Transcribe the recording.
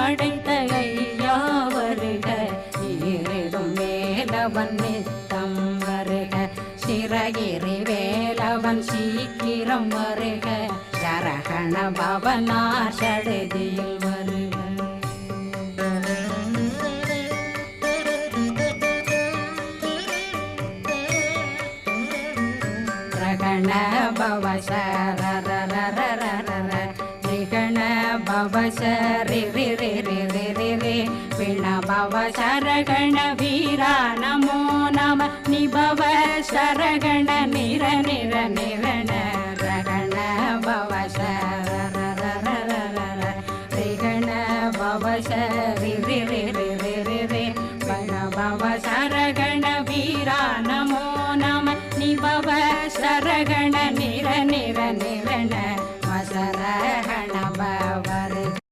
படைத்த ஐயா வருக, ஈரிடும் வேலவன் நித்தம் வருக, சிறகிரி வேலவன் சீக்கிரம் வருக, சரகண பவனார் சடுதியில் வருக. ரகண பவ சரரரரரர ரிகண பவ சரி ரி ரி ரி ரி ரி ரி பிண பவ சரகண வீரா நமோ நம நிபவ சரகண நிர நிர நிரண ரகண பவ சரரரரரர ரிகண பவ சரி